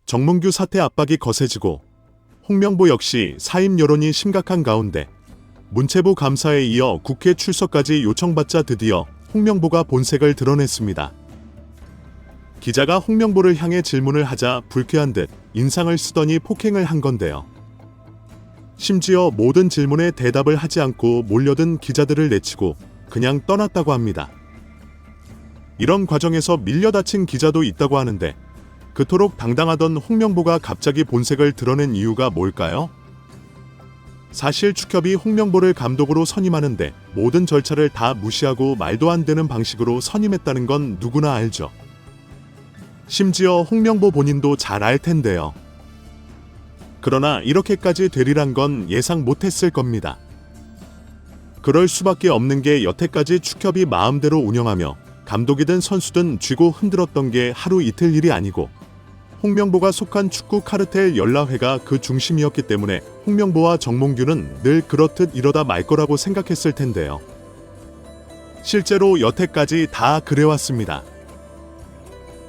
정몽규 사퇴 압박이 거세지고 홍명보 역시 사임 여론이 심각한 가운데 문체부 감사에 이어 국회 출석까지 요청받자 드디어 홍명보가 본색을 드러냈습니다. 기자가 홍명보를 향해 질문을 하자 불쾌한 듯 인상을 쓰더니 폭행을 한 건데요. 심지어 모든 질문에 대답을 하지 않고 몰려든 기자들을 내치고 그냥 떠났다고 합니다. 이런 과정에서 밀려 다친 기자도 있다고 하는데 그토록 당당하던 홍명보가 갑자기 본색을 드러낸 이유가 뭘까요? 사실 축협이 홍명보를 감독으로 선임하는데 모든 절차를 다 무시하고 말도 안 되는 방식으로 선임했다는 건 누구나 알죠. 심지어 홍명보 본인도 잘 알 텐데요. 그러나 이렇게까지 되리란 건 예상 못했을 겁니다. 그럴 수밖에 없는 게 여태까지 축협이 마음대로 운영하며 감독이든 선수든 쥐고 흔들었던 게 하루 이틀 일이 아니고 홍명보가 속한 축구 카르텔 연라회가 그 중심이었기 때문에 홍명보와 정몽규는 늘 그렇듯 이러다 말 거라고 생각했을 텐데요. 실제로 여태까지 다 그래왔습니다.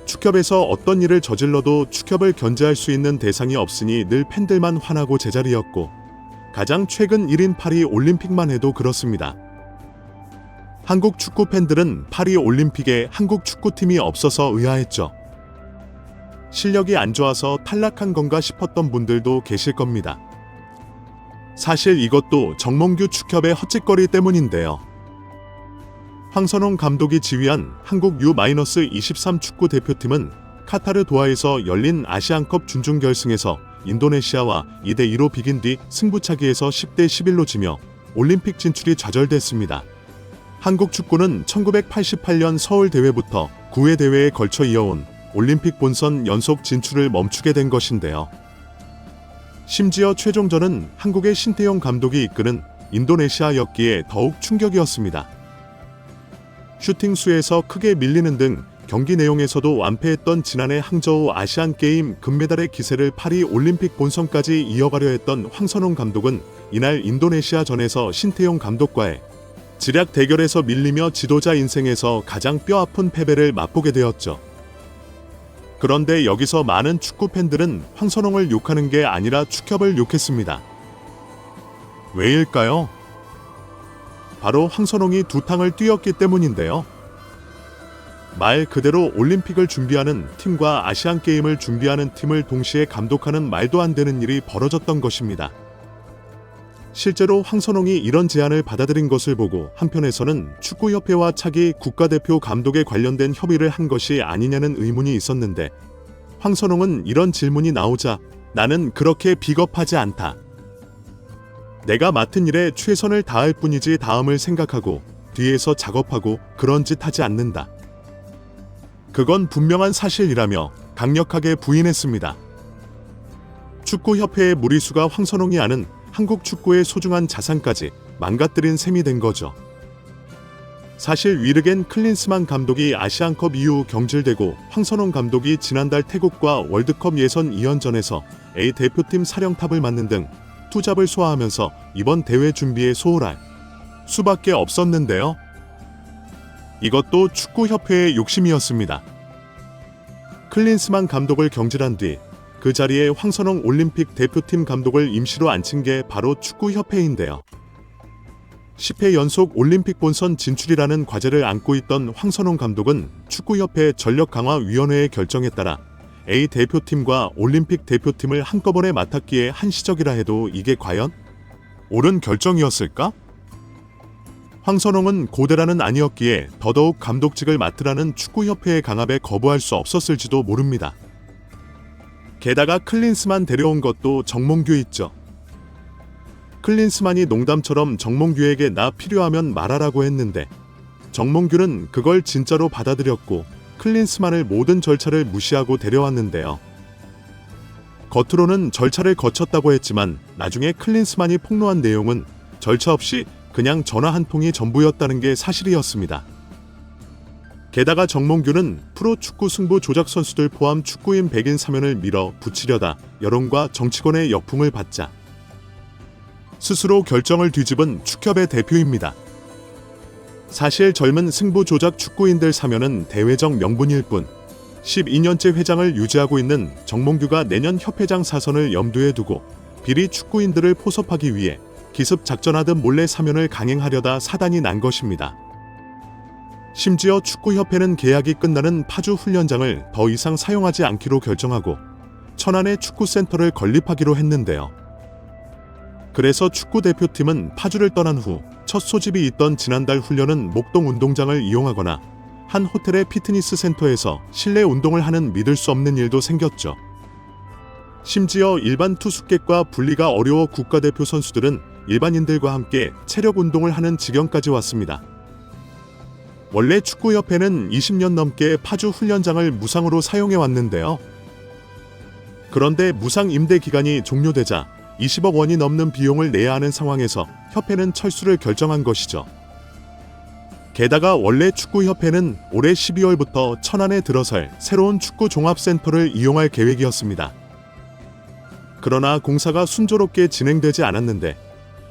축협에서 어떤 일을 저질러도 축협을 견제할 수 있는 대상이 없으니 늘 팬들만 화나고 제자리였고 가장 최근 1인 파리 올림픽만 해도 그렇습니다. 한국 축구 팬들은 파리 올림픽에 한국 축구팀이 없어서 의아했죠. 실력이 안 좋아서 탈락한 건가 싶었던 분들도 계실 겁니다. 사실 이것도 정몽규 축협의 헛짓거리 때문인데요. 황선홍 감독이 지휘한 한국 U-23 축구 대표팀은 카타르 도하에서 열린 아시안컵 준중결승에서 인도네시아와 2대2로 비긴 뒤 승부차기에서 10대11로 지며 올림픽 진출이 좌절됐습니다. 한국 축구는 1988년 서울 대회부터 9회 대회에 걸쳐 이어온 올림픽 본선 연속 진출을 멈추게 된 것인데요. 심지어 최종전은 한국의 신태용 감독이 이끄는 인도네시아였기에 더욱 충격이었습니다. 슈팅 수에서 크게 밀리는 등 경기 내용에서도 완패했던 지난해 항저우 아시안게임 금메달의 기세를 파리 올림픽 본선까지 이어가려 했던 황선홍 감독은 이날 인도네시아전에서 신태용 감독과의 지략 대결에서 밀리며 지도자 인생에서 가장 뼈아픈 패배를 맛보게 되었죠. 그런데 여기서 많은 축구 팬들은 황선홍을 욕하는 게 아니라 축협을 욕했습니다. 왜일까요? 바로 황선홍이 두 탕을 뛰었기 때문인데요. 말 그대로 올림픽을 준비하는 팀과 아시안게임을 준비하는 팀을 동시에 감독하는 말도 안 되는 일이 벌어졌던 것입니다. 실제로 황선홍이 이런 제안을 받아들인 것을 보고 한편에서는 축구협회와 차기 국가대표 감독에 관련된 협의를 한 것이 아니냐는 의문이 있었는데 황선홍은 이런 질문이 나오자 나는 그렇게 비겁하지 않다. 내가 맡은 일에 최선을 다할 뿐이지 다음을 생각하고 뒤에서 작업하고 그런 짓 하지 않는다. 그건 분명한 사실이라며 강력하게 부인했습니다. 축구협회의 무리수가 황선홍이 아는 한국 축구의 소중한 자산까지 망가뜨린 셈이 된 거죠. 사실 위르겐 클린스만 감독이 아시안컵 이후 경질되고 황선홍 감독이 지난달 태국과 월드컵 예선 2연전에서 A 대표팀 사령탑을 맡는 등 투잡을 소화하면서 이번 대회 준비에 소홀할 수밖에 없었는데요. 이것도 축구협회의 욕심이었습니다. 클린스만 감독을 경질한 뒤 그 자리에 황선홍 올림픽 대표팀 감독을 임시로 앉힌 게 바로 축구협회인데요. 10회 연속 올림픽 본선 진출이라는 과제를 안고 있던 황선홍 감독은 축구협회 전력강화위원회의 결정에 따라 A 대표팀과 올림픽 대표팀을 한꺼번에 맡았기에 한시적이라 해도 이게 과연 옳은 결정이었을까? 황선홍은 고대라는 아니었기에 더더욱 감독직을 맡으라는 축구협회의 강압에 거부할 수 없었을지도 모릅니다. 게다가 클린스만 데려온 것도 정몽규 있죠. 클린스만이 농담처럼 정몽규에게 나 필요하면 말하라고 했는데 정몽규는 그걸 진짜로 받아들였고 클린스만을 모든 절차를 무시하고 데려왔는데요. 겉으로는 절차를 거쳤다고 했지만 나중에 클린스만이 폭로한 내용은 절차 없이 그냥 전화 한 통이 전부였다는 게 사실이었습니다. 게다가 정몽규는 프로축구 승부 조작 선수들 포함 축구인 100인 사면을 밀어 붙이려다 여론과 정치권의 역풍을 받자 스스로 결정을 뒤집은 축협의 대표입니다. 사실 젊은 승부 조작 축구인들 사면은 대외적 명분일 뿐 12년째 회장을 유지하고 있는 정몽규가 내년 협회장 사선을 염두에 두고 비리 축구인들을 포섭하기 위해 기습 작전하듯 몰래 사면을 강행하려다 사단이 난 것입니다. 심지어 축구협회는 계약이 끝나는 파주 훈련장을 더 이상 사용하지 않기로 결정하고 천안에 축구센터를 건립하기로 했는데요. 그래서 축구대표팀은 파주를 떠난 후 첫 소집이 있던 지난달 훈련은 목동 운동장을 이용하거나 한 호텔의 피트니스 센터에서 실내 운동을 하는 믿을 수 없는 일도 생겼죠. 심지어 일반 투숙객과 분리가 어려워 국가대표 선수들은 일반인들과 함께 체력 운동을 하는 지경까지 왔습니다. 원래 축구협회는 20년 넘게 파주 훈련장을 무상으로 사용해 왔는데요. 그런데 무상 임대 기간이 종료되자 20억 원이 넘는 비용을 내야 하는 상황에서 협회는 철수를 결정한 것이죠. 게다가 원래 축구협회는 올해 12월부터 천안에 들어설 새로운 축구 종합센터를 이용할 계획이었습니다. 그러나 공사가 순조롭게 진행되지 않았는데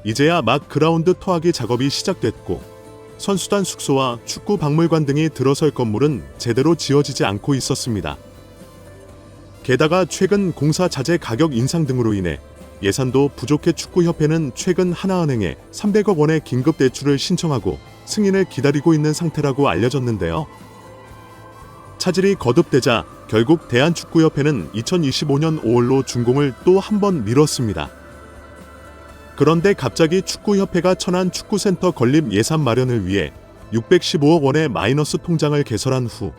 이제야 막 그라운드 토하기 작업이 시작됐고 선수단 숙소와 축구 박물관 등이 들어설 건물은 제대로 지어지지 않고 있었습니다. 게다가 최근 공사 자재 가격 인상 등으로 인해 예산도 부족해 축구협회는 최근 하나은행에 300억 원의 긴급 대출을 신청하고 승인을 기다리고 있는 상태라고 알려졌는데요. 차질이 거듭되자 결국 대한축구협회는 2025년 5월로 준공을 또 한 번 미뤘습니다. 그런데 갑자기 축구협회가 천안 축구센터 건립 예산 마련을 위해 615억 원의 마이너스 통장을 개설한 후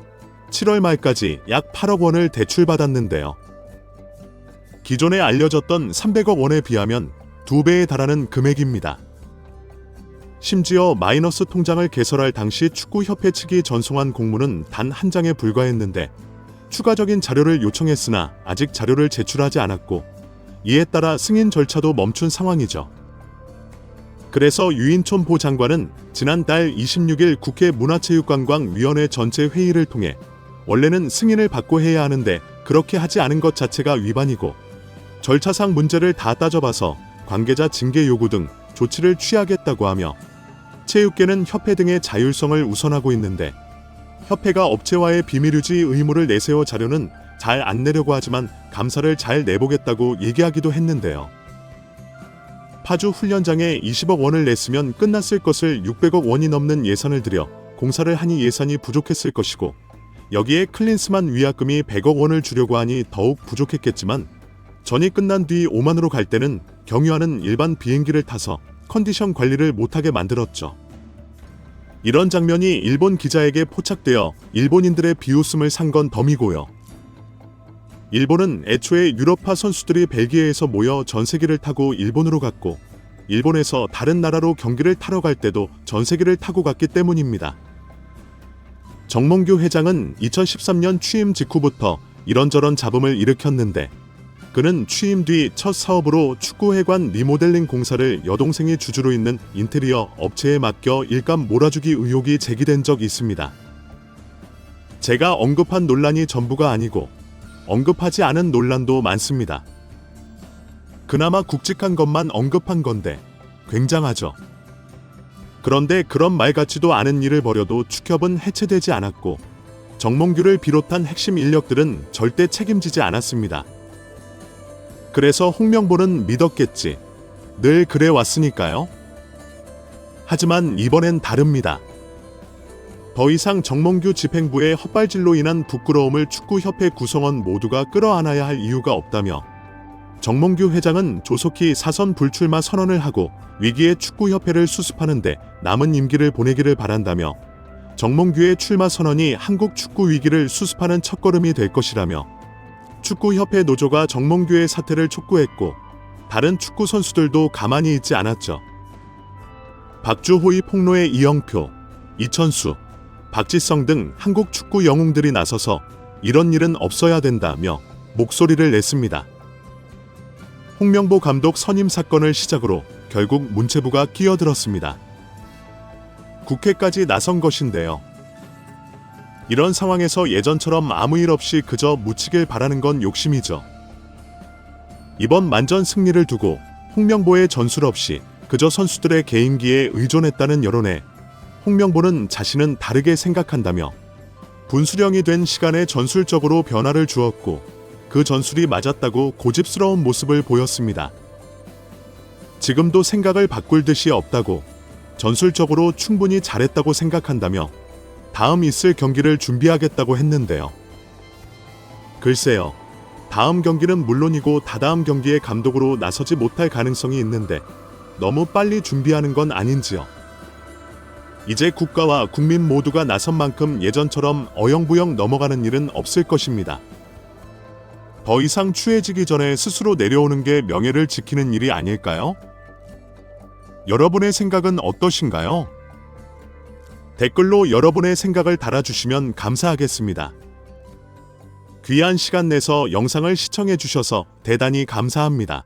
7월 말까지 약 8억 원을 대출받았는데요. 기존에 알려졌던 300억 원에 비하면 2배에 달하는 금액입니다. 심지어 마이너스 통장을 개설할 당시 축구협회 측이 전송한 공문은 단 한 장에 불과했는데 추가적인 자료를 요청했으나 아직 자료를 제출하지 않았고 이에 따라 승인 절차도 멈춘 상황이죠. 그래서 유인촌 보 장관은 지난달 26일 국회 문화체육관광위원회 전체 회의를 통해 원래는 승인을 받고 해야 하는데 그렇게 하지 않은 것 자체가 위반이고 절차상 문제를 다 따져봐서 관계자 징계 요구 등 조치를 취하겠다고 하며 체육계는 협회 등의 자율성을 우선하고 있는데 협회가 업체와의 비밀유지 의무를 내세워 자료는 잘 안 내려고 하지만 감사를 잘 내보겠다고 얘기하기도 했는데요. 파주 훈련장에 20억 원을 냈으면 끝났을 것을 600억 원이 넘는 예산을 들여 공사를 하니 예산이 부족했을 것이고 여기에 클린스만 위약금이 100억 원을 주려고 하니 더욱 부족했겠지만 전이 끝난 뒤 오만으로 갈 때는 경유하는 일반 비행기를 타서 컨디션 관리를 못하게 만들었죠. 이런 장면이 일본 기자에게 포착되어 일본인들의 비웃음을 산 건 덤이고요. 일본은 애초에 유럽파 선수들이 벨기에에서 모여 전세기를 타고 일본으로 갔고 일본에서 다른 나라로 경기를 타러 갈 때도 전세기를 타고 갔기 때문입니다. 정몽규 회장은 2013년 취임 직후부터 이런저런 잡음을 일으켰는데 그는 취임 뒤 첫 사업으로 축구회관 리모델링 공사를 여동생이 주주로 있는 인테리어 업체에 맡겨 일감 몰아주기 의혹이 제기된 적이 있습니다. 제가 언급한 논란이 전부가 아니고 언급하지 않은 논란도 많습니다. 그나마 굵직한 것만 언급한 건데 굉장하죠. 그런데 그런 말 같지도 않은 일을 벌여도 축협은 해체되지 않았고 정몽규를 비롯한 핵심 인력들은 절대 책임지지 않았습니다. 그래서 홍명보는 믿었겠지. 늘 그래 왔으니까요. 하지만 이번엔 다릅니다. 더 이상 정몽규 집행부의 헛발질로 인한 부끄러움을 축구협회 구성원 모두가 끌어안아야 할 이유가 없다며 정몽규 회장은 조속히 사선 불출마 선언을 하고 위기의 축구협회를 수습하는데 남은 임기를 보내기를 바란다며 정몽규의 출마 선언이 한국 축구 위기를 수습하는 첫걸음이 될 것이라며 축구협회 노조가 정몽규의 사퇴를 촉구했고 다른 축구 선수들도 가만히 있지 않았죠. 박주호의 폭로에 이영표, 이천수, 박지성 등 한국 축구 영웅들이 나서서 이런 일은 없어야 된다며 목소리를 냈습니다. 홍명보 감독 선임 사건을 시작으로 결국 문체부가 끼어들었습니다. 국회까지 나선 것인데요. 이런 상황에서 예전처럼 아무 일 없이 그저 묻히길 바라는 건 욕심이죠. 이번 만전 승리를 두고 홍명보의 전술 없이 그저 선수들의 개인기에 의존했다는 여론에 홍명보는 자신은 다르게 생각한다며 분수령이 된 시간에 전술적으로 변화를 주었고 그 전술이 맞았다고 고집스러운 모습을 보였습니다. 지금도 생각을 바꿀 듯이 없다고 전술적으로 충분히 잘했다고 생각한다며 다음 있을 경기를 준비하겠다고 했는데요. 글쎄요. 다음 경기는 물론이고 다다음 경기에 감독으로 나서지 못할 가능성이 있는데 너무 빨리 준비하는 건 아닌지요. 이제 국가와 국민 모두가 나선 만큼 예전처럼 어영부영 넘어가는 일은 없을 것입니다. 더 이상 추해지기 전에 스스로 내려오는 게 명예를 지키는 일이 아닐까요? 여러분의 생각은 어떠신가요? 댓글로 여러분의 생각을 달아주시면 감사하겠습니다. 귀한 시간 내서 영상을 시청해 주셔서 대단히 감사합니다.